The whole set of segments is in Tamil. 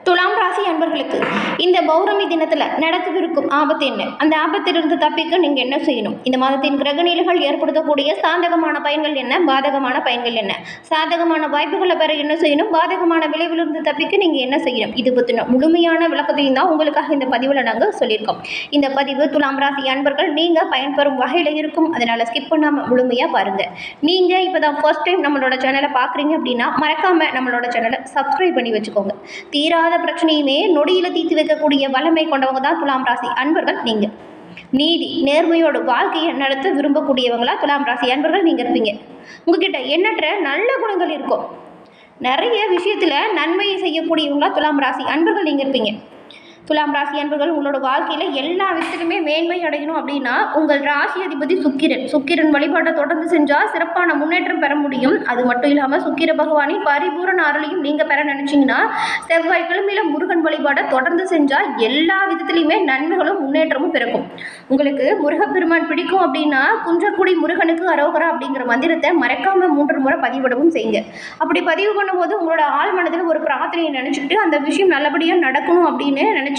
துலாம் ராசி அன்பர்களுக்கு இந்த பௌர்ணமி தினத்தில் நடக்கவிருக்கும் ஆபத்து என்ன? அந்த ஆபத்திலிருந்து தப்பிக்க நீங்கள் என்ன செய்யணும்? இந்த மாதத்தின் கிரகநிலைகள் ஏற்படுத்தக்கூடிய சாதகமான பயன்கள் என்ன, பாதகமான பயன்கள் என்ன, சாதகமான வாய்ப்புகளை பெற என்ன செய்யணும், பாதகமான விளைவிலிருந்து தப்பிக்க நீங்கள் என்ன செய்யணும்? இது பற்றின முழுமையான விளக்கத்தையும் தான் உங்களுக்காக இந்த பதிவில் நாங்கள் சொல்லியிருக்கோம். இந்த பதிவு துலாம் ராசி அன்பர்கள் நீங்கள் பயன்பெறும் வகையில் இருக்கும். அதனால் ஸ்கிப் பண்ணாமல் முழுமையாக பாருங்கள். நீங்கள் இப்போ தான் ஃபர்ஸ்ட் டைம் நம்மளோட சேனலை பார்க்குறீங்க அப்படின்னா மறக்காமல் நம்மளோட சேனலை சப்ஸ்கிரைப் பண்ணி வச்சுக்கோங்க. தீராத பிரச்சனையுமே நொடியில் தீர்த்து வைக்கக்கூடிய வல்லமை கொண்டவங்க தான் துலாம் ராசி அன்பர்கள் நீங்கள். நீதி நேர்மையோடு வாழ்க்கையை நடத்த விரும்பக்கூடியவங்களா துலாம் ராசி அன்பர்கள் நீங்கள் இருப்பீங்க. உங்ககிட்ட எண்ணற்ற நல்ல குணங்கள் இருக்கும். நிறைய விஷயத்தில் நன்மையை செய்யக்கூடியவங்களா துலாம் ராசி அன்பர்கள் நீங்கள் இருப்பீங்க. துலாம் ராசி அன்பர்கள் உங்களோட வாழ்க்கையில் எல்லா விஷயத்துலையுமே மேன்மை அடையணும் அப்படின்னா உங்கள் ராசி அதிபதி சுக்கிரன் வழிபாட்டை தொடர்ந்து செஞ்சால் சிறப்பான முன்னேற்றம் பெற முடியும். அது மட்டும் இல்லாமல் சுக்கிர பகவானின் பரிபூரண அருளையும் நீங்கள் பெற நினச்சிங்கன்னா செவ்வாய்க்கிழமையில் முருகன் வழிபாட்டை தொடர்ந்து செஞ்சால் எல்லா விதத்துலையுமே நன்மைகளும் முன்னேற்றமும் பிறக்கும். உங்களுக்கு முருகப்பெருமான் பிடிக்கும் அப்படின்னா குன்றக்குடி முருகனுக்கு அரோகரா அப்படிங்கிற மந்திரத்தை மறக்காமல் 3 முறை பதிவிடவும் செய்யுங்க. அப்படி பதிவு பண்ணும்போது உங்களோட ஆள் மனதில் ஒரு பிரார்த்தனையை நினச்சிக்கிட்டு அந்த விஷயம் நல்லபடியாக நடக்கணும் அப்படின்னு நினச்சிட்டு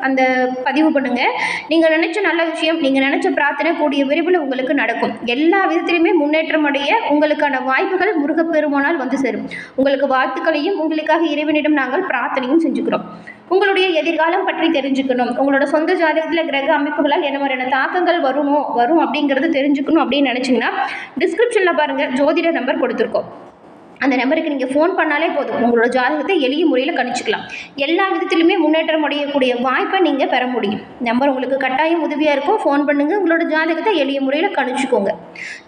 அந்த பதிவு பண்ணுங்க. நீங்கள் நினைச்ச நல்ல விஷயம், நீங்கள் நினைச்ச பிரார்த்தனை கூடிய விரைவில் உங்களுக்கு நடக்கும். எல்லா விதத்திலுமே முன்னேற்றம் அடைய உங்களுக்கான வாய்ப்புகள் முருகப்பெருமானால் வந்து சேரும். உங்களுக்கு வாழ்த்துக்களையும் உங்களுக்காக இறைவனிடம் நாங்கள் பிரார்த்தனையும் செஞ்சுக்கிறோம். உங்களுடைய எதிர்காலம் பற்றி தெரிஞ்சுக்கணும், உங்களோட சொந்த ஜாதகத்தில் கிரக அமைப்புகளால் என்ன மாதிரியான தாக்கங்கள் வரும் அப்படிங்கிறது தெரிஞ்சுக்கணும் அப்படின்னு நினச்சிங்கன்னா டிஸ்கிரிப்ஷனில் பாருங்கள், ஜோதிட நம்பர் கொடுத்துருக்கோம். அந்த நம்பருக்கு நீங்கள் ஃபோன் பண்ணாலே போதும், உங்களோட ஜாதகத்தை எளிய முறையில் கணிச்சிக்கலாம். எல்லா விதத்திலுமே முன்னேற்றம் அடையக்கூடிய வாய்ப்பை நீங்கள் பெற முடியும். நம்பர் உங்களுக்கு கட்டாயம் உதவியாக இருக்கும். ஃபோன் பண்ணுங்கள், உங்களோட ஜாதகத்தை எளிய முறையில் கணிச்சிக்கோங்க.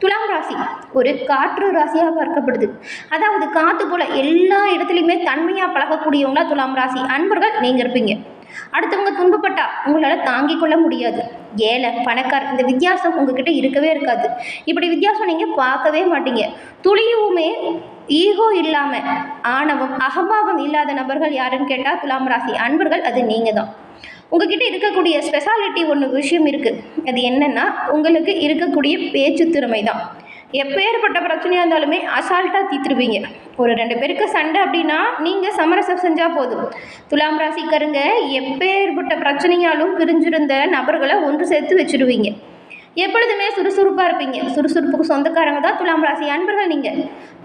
துலாம் ராசி ஒரு காற்று ராசியாக பார்க்கப்படுது. அதாவது காற்று போல் எல்லா இடத்துலையுமே தன்மையாக பழகக்கூடியவங்களா துலாம் ராசி அன்பர்கள் நீங்கள் இருப்பீங்க. அடுத்தவங்க துன்பப்பட்டா உங்களால் தாங்கிக் கொள்ள முடியாது. ஏழை பணக்கார் இந்த வித்தியாசம் உங்ககிட்ட இருக்கவே இருக்காது. இப்படி வித்தியாசம் நீங்கள் பார்க்கவே மாட்டீங்க. துளியுமே ஈகோ இல்லாமல் ஆணவம் அகம்பாவம் இல்லாத நபர்கள் யாருன்னு கேட்டால் துலாம் ராசி அன்பர்கள் அது நீங்கள் தான். உங்ககிட்ட இருக்கக்கூடிய ஸ்பெஷாலிட்டி விஷயம் இருக்குது. அது என்னென்னா உங்களுக்கு இருக்கக்கூடிய பேச்சு திறமை தான். எப்பேற்பட்ட பிரச்சனையாக இருந்தாலுமே அசால்ட்டாக தீர்த்துருவீங்க. ஒரு 2 பேருக்கு சண்டை அப்படின்னா நீங்கள் சமரசம் செஞ்சால் போதும். துலாம் ராசிக்காரங்க எப்பேற்பட்ட பிரச்சனையாலும் பிரிஞ்சிருந்த நபர்களை ஒன்று சேர்த்து வச்சுருவீங்க. எப்பொழுதுமே சுறுசுறுப்பாக இருப்பீங்க. சுறுசுறுப்புக்கு சொந்தக்காரங்க தான் துலாம் ராசி அன்பர்கள் நீங்கள்.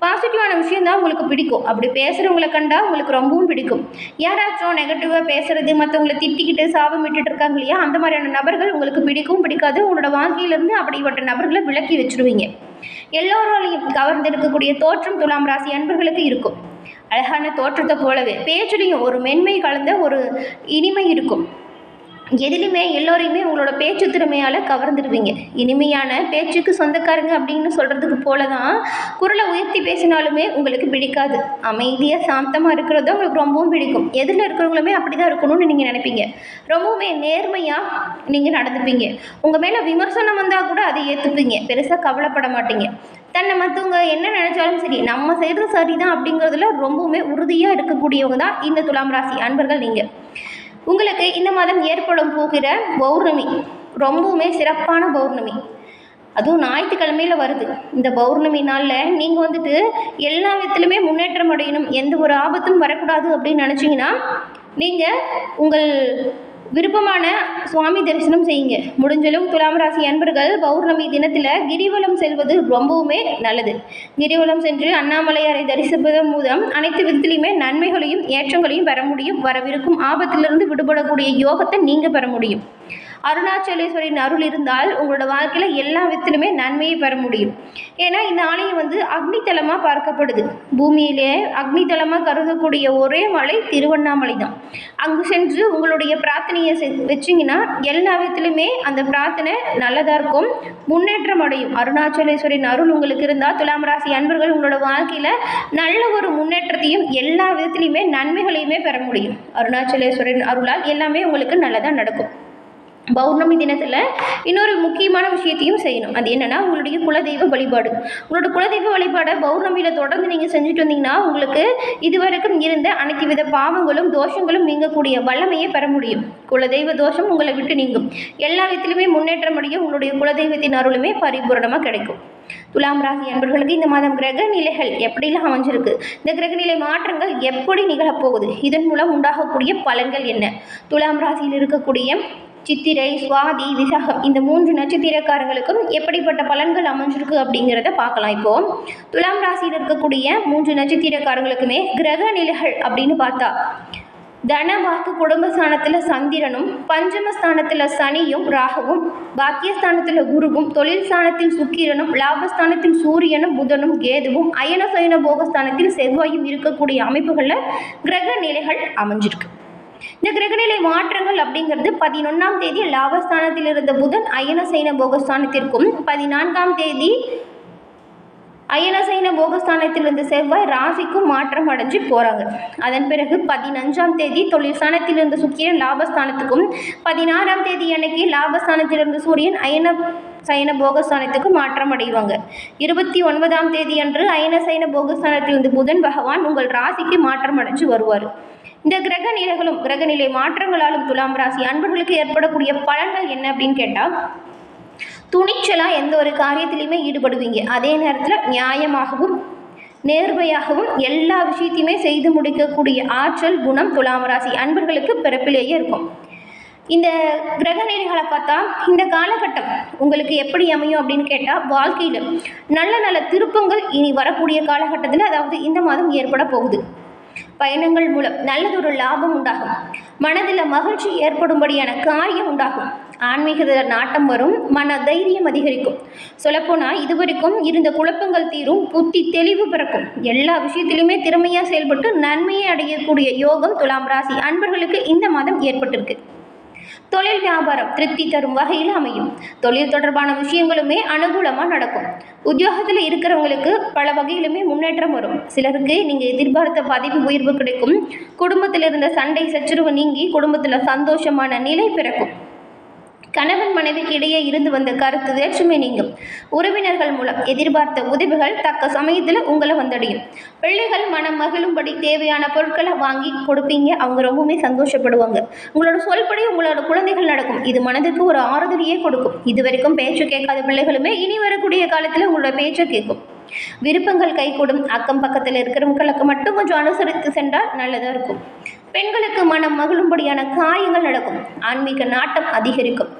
பாசிட்டிவான விஷயம் தான் உங்களுக்கு பிடிக்கும். அப்படி பேசுகிறவங்களை கண்டா உங்களுக்கு ரொம்பவும் பிடிக்கும். யாராச்சும் நெகட்டிவாக பேசுகிறது, மற்றவங்களை திட்டிக்கிட்டு சாபம் விட்டுட்டு இருக்காங்க இல்லையா, அந்த மாதிரியான நபர்கள் உங்களுக்கு பிடிக்காது. உங்களோட வாழ்க்கையிலேருந்து அப்படிப்பட்ட நபர்களை விலக்கி வச்சுருவீங்க. எல்லோராலையும் கவர்ந்திருக்கக்கூடிய தோற்றம் துலாம் ராசி அன்பர்களுக்கு இருக்கும். அழகான தோற்றத்தை போலவே பேச்சுலையும் ஒரு மென்மை கலந்த ஒரு இனிமை இருக்கும். எதிலுமே எல்லோரையுமே உங்களோட பேச்சு திறமையால் கவர்ந்துடுவீங்க. இனிமையான பேச்சுக்கு சொந்தக்காரங்க அப்படின்னு சொல்கிறதுக்கு போல தான் குரலை உயர்த்தி பேசினாலுமே உங்களுக்கு பிடிக்காது. அமைதியாக சாந்தமாக இருக்கிறது உங்களுக்கு ரொம்பவும் பிடிக்கும். எதில் இருக்கிறவங்களுமே அப்படி தான் இருக்கணும்னு நீங்கள் நினைப்பீங்க. ரொம்பவுமே நேர்மையாக நீங்கள் நடந்துப்பீங்க. உங்கள் மேலே விமர்சனம் வந்தால் கூட அதை ஏற்றுப்பீங்க. பெருசாக கவலைப்பட மாட்டீங்க. தன்னை மற்றவங்க என்ன நினச்சாலும் சரி நம்ம செய்கிறது சரிதான் அப்படிங்கிறதுல ரொம்பவுமே உறுதியாக இருக்கக்கூடியவங்க தான் இந்த துலாம் ராசி அன்பர்கள் நீங்கள். உங்களுக்கு இந்த மாதம் ஏற்படும் போகிற பௌர்ணமி ரொம்பவுமே சிறப்பான பௌர்ணமி. அதுவும் ஞாயிற்றுக்கிழமையில் வருது. இந்த பௌர்ணமி நாளில் நீங்கள் எல்லா விதத்துலையுமே முன்னேற்றம் அடையணும், எந்த ஒரு ஆபத்தும் வரக்கூடாது அப்படின்னு நினச்சிங்கன்னா நீங்கள் உங்கள் விருப்பமான சுவாமி தரிசனம் செய்யுங்க. முடிஞ்சளவு துலாம் ராசி அன்பர்கள் பௌர்ணமி தினத்தில் கிரிவலம் செல்வது ரொம்பவுமே நல்லது. கிரிவலம் சென்று அண்ணாமலையாரை தரிசிப்பதன் மூலம் அனைத்து விதத்திலையுமே நன்மைகளையும் ஏற்றங்களையும் பெற முடியும். வரவிருக்கும் ஆபத்திலிருந்து விடுபடக்கூடிய யோகத்தை நீங்கள் பெற முடியும். அருணாச்சலேஸ்வரின் அருள் இருந்தால் உங்களோட வாழ்க்கையில் எல்லா விதத்திலுமே நன்மையை பெற முடியும். ஏன்னா இந்த ஆலயம் அக்னித்தலமாக பார்க்கப்படுது. பூமியிலே அக்னித்தலமாக கருதக்கூடிய ஒரே மலை திருவண்ணாமலை தான். அங்கு சென்று உங்களுடைய பிரார்த்தனையை வச்சிங்கன்னா எல்லா விதத்திலுமே அந்த பிரார்த்தனை நல்லதாக இருக்கும், முன்னேற்றம் அடையும். அருணாச்சலேஸ்வரின் அருள் உங்களுக்கு இருந்தால் துலாம் ராசி அன்பர்கள் உங்களோட வாழ்க்கையில் நல்ல ஒரு முன்னேற்றத்தையும் எல்லா விதத்திலையுமே நன்மைகளையுமே பெற முடியும். அருணாச்சலேஸ்வரின் அருளால் எல்லாமே உங்களுக்கு நல்லதாக நடக்கும். பௌர்ணமி தினத்தில் இன்னொரு முக்கியமான விஷயத்தையும் செய்யணும். அது என்னென்னா உங்களுடைய குலதெய்வ வழிபாடு. உங்களோட குலதெய்வ வழிபாடை பௌர்ணமியில் தொடர்ந்து நீங்கள் செஞ்சுட்டு வந்தீங்கன்னா உங்களுக்கு இதுவரைக்கும் இருந்த அனைத்து வித பாவங்களும் தோஷங்களும் நீங்கக்கூடிய வல்லமையை பெற முடியும். குலதெய்வ தோஷம் உங்களை விட்டு நீங்கும். எல்லா விதத்திலுமே முன்னேற்றம் அடைய உங்களுடைய குலதெய்வத்தின் அருளுமே பரிபூரணமாக கிடைக்கும். துலாம் ராசி அன்பர்களுக்கு இந்த மாதம் கிரக நிலைகள் எப்படிலாம் அமைஞ்சிருக்கு, இந்த கிரகநிலை மாற்றங்கள் எப்படி நிகழப்போகுது, இதன் மூலம் உண்டாகக்கூடிய பலன்கள் என்ன, துலாம் ராசியில் இருக்கக்கூடிய சித்திரை, சுவாதி, விசாகம் இந்த 3 நட்சத்திரக்காரங்களுக்கும் எப்படிப்பட்ட பலன்கள் அமைஞ்சிருக்கு அப்படிங்கிறத பார்க்கலாம். இப்போ துலாம் ராசியில் இருக்கக்கூடிய 3 நட்சத்திரக்காரங்களுக்குமே கிரக நிலைகள் அப்படின்னு பார்த்தா தன வாக்கு குடும்பஸ்தானத்தில் சந்திரனும், பஞ்சமஸ்தானத்தில் சனியும் ராகுவும், பாக்கியஸ்தானத்தில் குருவும், தொழில் ஸ்தானத்தில் சுக்கிரனும், லாபஸ்தானத்தில் சூரியனும் புதனும் கேதுவும், அயன சயன போகஸ்தானத்தில் செவ்வாயும் இருக்கக்கூடிய அமைப்புகளில் கிரக நிலைகள் அமைஞ்சிருக்கு. இந்த கிரகநிலை மாற்றங்கள் அப்படிங்கிறது 11ஆம் தேதி லாபஸ்தானத்தில் இருந்த புதன் அயன சைன போகஸ்தானத்திற்கும், 14ஆம் தேதி அயன சைன போகஸ்தானத்திலிருந்து செவ்வாய் ராசிக்கும் மாற்றம் அடைஞ்சு போகிறாங்க. அதன் பிறகு 15ஆம் தேதி தொழில் ஸ்தானத்திலிருந்து சுக்கிரன் லாபஸ்தானத்துக்கும், 16ஆம் தேதி அன்னைக்கு லாபஸ்தானத்திலிருந்து சூரியன் அயன சைன போகஸ்தானத்துக்கு மாற்றம் அடைவாங்க. 29ஆம் தேதி அன்று அயன சைன போகஸ்தானத்திலிருந்து புதன் பகவான் உங்கள் ராசிக்கு மாற்றம் அடைஞ்சு வருவார். இந்த கிரக நிலைகளும் கிரகநிலை மாற்றங்களாலும் துலாம் ராசி அன்பர்களுக்கு ஏற்படக்கூடிய பலன்கள் என்ன அப்படின்னு கேட்டால், துணிச்சலாக எந்த ஒரு காரியத்திலையுமே ஈடுபடுவீங்க. அதே நேரத்தில் நியாயமாகவும் நேர்மையாகவும் எல்லா விஷயத்தையுமே செய்து முடிக்கக்கூடிய ஆற்றல் குணம் துலாம் ராசி அன்பர்களுக்கு பிறப்பிலேயே இருக்கும். இந்த கிரகநிலைகளை பார்த்தா இந்த காலகட்டம் உங்களுக்கு எப்படி அமையும் அப்படின்னு கேட்டால், வாழ்க்கையில் நல்ல நல்ல திருப்பங்கள் இனி வரக்கூடிய காலகட்டத்தில், அதாவது இந்த மாதம் ஏற்பட போகுது. பயணங்கள் மூலம் நல்லதொரு லாபம் உண்டாகும். மனதில் மகிழ்ச்சி ஏற்படும்படியான காரியம் உண்டாகும். ஆன்மீகத்தில் நாட்டம் வரும். மன தைரியம் அதிகரிக்கும். சொல்லப்போனால் இதுவரைக்கும் இருந்த குழப்பங்கள் தீரும். புத்தி தெளிவு பிறக்கும். எல்லா விஷயத்திலுமே திறமையாக செயல்பட்டு நன்மையை அடையக்கூடிய யோகம் துலாம் ராசி அன்பர்களுக்கு இந்த மாதம் ஏற்பட்டிருக்கு. தொழில் வியாபாரம் திருப்தி தரும் வகையில் அமையும். தொழில் தொடர்பான விஷயங்களுமே அனுகூலமாக நடக்கும். உத்தியோகத்தில் இருக்கிறவங்களுக்கு பல வகையிலுமே முன்னேற்றம் வரும். சிலருக்கு நீங்கள் எதிர்பார்த்த பதவி உயர்வு கிடைக்கும். குடும்பத்தில் இருந்த சண்டை சச்சரவு நீங்கி குடும்பத்தில் சந்தோஷமான நிலை பிறக்கும். கணவன் மனைவிக்கு இடையே இருந்து வந்த கருத்து வேற்றுமை நீங்கும். உறவினர்கள் மூலம் எதிர்பார்த்த உதவிகள் தக்க சமயத்தில் உங்களை வந்தடையும். பிள்ளைகள் மனம் மகிழும்படி தேவையான பொருட்களை வாங்கி கொடுப்பீங்க. அவங்க ரொம்பவுமே சந்தோஷப்படுவாங்க. உங்களோட சொல்படி உங்களோட குழந்தைகள் நடக்கும். இது மனதுக்கு ஒரு ஆறுதலையே கொடுக்கும். இது வரைக்கும் பேச்சு கேட்காத பிள்ளைகளுமே இனி வரக்கூடிய காலத்தில் உங்களோட பேச்சை கேட்கும். விருப்பங்கள் கைகூடும். அக்கம் பக்கத்தில் இருக்கிறவங்களுக்கு மட்டும் கொஞ்சம் அனுசரித்து சென்றால் நல்லதாக இருக்கும். பெண்களுக்கு மனம் மகிழும்படியான காரியங்கள் நடக்கும். ஆன்மீக நாட்டம் அதிகரிக்கும்.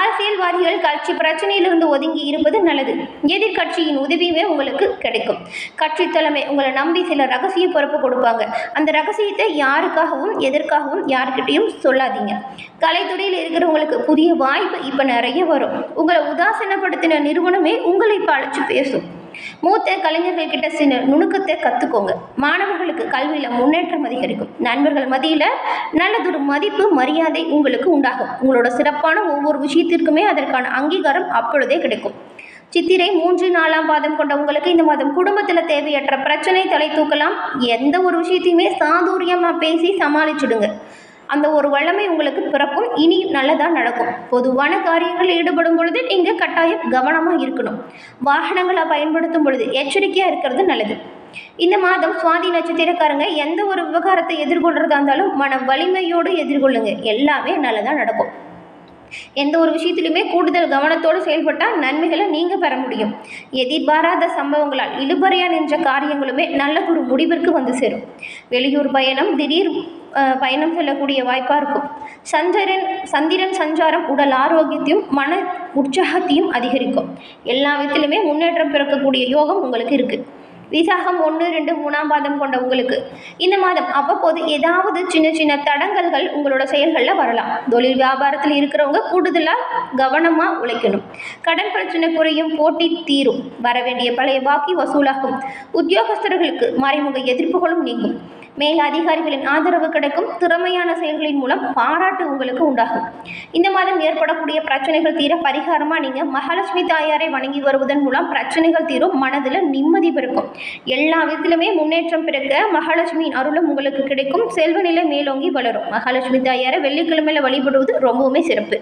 அரசியல்வாதிகள் கட்சி பிரச்சனையிலிருந்து ஒதுங்கி இருப்பது நல்லது. எதிர்கட்சியின் உதவியுமே உங்களுக்கு கிடைக்கும். கட்சி தலைமை உங்களை நம்பி சில ரகசிய பொறுப்பு கொடுப்பாங்க. அந்த ரகசியத்தை யாருக்காகவும் எதற்காகவும் யாருக்கிட்டையும் சொல்லாதீங்க. கலைத்துறையில் இருக்கிறவங்களுக்கு புதிய வாய்ப்பு இப்போ நிறைய வரும். உங்களை உதாசீனப்படுத்தின நிறுவனமே உங்களை இப்போ அழைச்சி பேசும். மூத்த கலைஞர்கள் கிட்ட சில நுணுக்கத்தை கற்றுக்கோங்க. மாணவர்களுக்கு கல்வியில் முன்னேற்றம் அதிகரிக்கும். நண்பர்கள் மத்தியில் நல்லதொரு மதிப்பு மரியாதை உங்களுக்கு உண்டாகும். உங்களோட சிறப்பான ஒவ்வொரு விஷயத்திற்குமே அதற்கான அங்கீகாரம் அப்பொழுதே கிடைக்கும். சித்திரை 3, 4ஆம் பாதம் கொண்ட உங்களுக்கு இந்த மாதம் குடும்பத்தில் தேவையற்ற பிரச்சனை தலை தூக்கலாம். எந்த ஒரு விஷயத்தையுமே சாதுரியமாக பேசி சமாளிச்சுடுங்க. அந்த ஒரு வல்லமை உங்களுக்கு பிறக்கும். இனி நல்லதாக நடக்கும். பொதுவான காரியங்களில் ஈடுபடும் பொழுது நீங்கள் கட்டாயம் கவனமாக இருக்கணும். வாகனங்களை பயன்படுத்தும் பொழுது எச்சரிக்கையாக இருக்கிறது நல்லது. இந்த மாதம் சுவாதி நட்சத்திரக்காரங்க எந்த ஒரு விவகாரத்தை எதிர்கொள்கிறதா இருந்தாலும் மன வலிமையோடு எதிர்கொள்ளுங்க. எல்லாமே நல்லதாக நடக்கும். எந்த ஒரு விஷயத்திலுமே கூடுதல் கவனத்தோடு செயல்பட்டால் நன்மைகளை நீங்கள் பெற முடியும். எதிர்பாராத சம்பவங்களால் இழுபறையாக நின்ற காரியங்களுமே நல்லதொரு முடிவிற்கு வந்து சேரும். வெளியூர் பயணம் திடீர் பயணம் செல்லக்கூடிய வாய்ப்பாக இருக்கும். சந்திரன் சஞ்சாரம் உடல் ஆரோக்கியத்தையும் மன உற்சாகத்தையும் அதிகரிக்கும். எல்லா விதத்திலுமே முன்னேற்றம் பிறக்கக்கூடிய யோகம் உங்களுக்கு இருக்குது. விசாகம் 1, 2, 3ஆம் பாதம் கொண்ட உங்களுக்கு இந்த மாதம் அவ்வப்போது ஏதாவது சின்ன சின்ன தடங்கல்கள் உங்களோட செயல்களில் வரலாம். தொழில் வியாபாரத்தில் இருக்கிறவங்க கூடுதலாக கவனமாக உழைக்கணும். கடன் பிரச்சனை குறையும். போட்டி தீரும். வர வேண்டிய பழைய பாக்கி வசூலாகும். உத்தியோகஸ்தர்களுக்கு மறைமுக எதிர்ப்புகளும் நீங்கும். மேல் அதிகாரிகளின் ஆதரவு கிடைக்கும். திறமையான செயல்களின் மூலம் பாராட்டு உங்களுக்கு உண்டாகும். இந்த மாதம் ஏற்படக்கூடிய பிரச்சனைகள் தீர பரிகாரமாக நீங்கள் மகாலட்சுமி தாயாரை வணங்கி வருவதன் மூலம் பிரச்சனைகள் தீரும். மனதில் நிம்மதி பிறக்கும். எல்லா விதத்திலுமே முன்னேற்றம் பிறக்க மகாலட்சுமியின் அருளும் உங்களுக்கு கிடைக்கும். செல்வநிலை மேலோங்கி வளரும். மகாலட்சுமி தாயாரை வெள்ளிக்கிழமையில் வழிபடுவது ரொம்பவுமே சிறப்பு.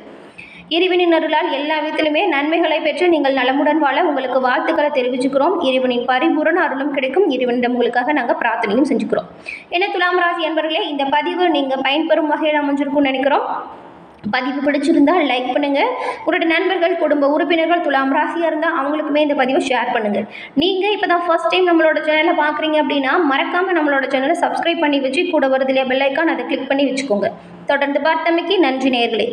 இறைவனின் அருளால் எல்லா விதத்திலுமே நன்மைகளை பெற்று நீங்கள் நலமுடன் வாழ உங்களுக்கு வாழ்த்துக்களை தெரிவிச்சுக்கிறோம். இறைவனின் பரிபூரண அருளும் கிடைக்கும். இறைவனிடம் உங்களுக்காக நாங்கள் பிரார்த்தனையும் செஞ்சுக்கிறோம். என்ன துலாம் ராசி என்பவர்களே, இந்த பதிவு நீங்கள் பயன்பெறும் வகையில் அமைஞ்சிருக்கும்னு நினைக்கிறோம். பதிவு பிடிச்சிருந்தால் லைக் பண்ணுங்கள். உங்களோட நண்பர்கள், குடும்ப உறுப்பினர்கள் துலாம் ராசியாக இருந்தால் அவங்களுக்குமே இந்த பதிவை ஷேர் பண்ணுங்கள். நீங்கள் இப்போ தான் ஃபர்ஸ்ட் டைம் நம்மளோட சேனலை பார்க்குறீங்க அப்படின்னா மறக்காமல் நம்மளோட சேனலை சப்ஸ்கிரைப் பண்ணி வச்சு கூட வருது இல்லையா பெல் ஐக்கான், அதை கிளிக் பண்ணி வச்சுக்கோங்க. தொடர்ந்து பார்த்தமைக்கு நன்றி நேயர்களே.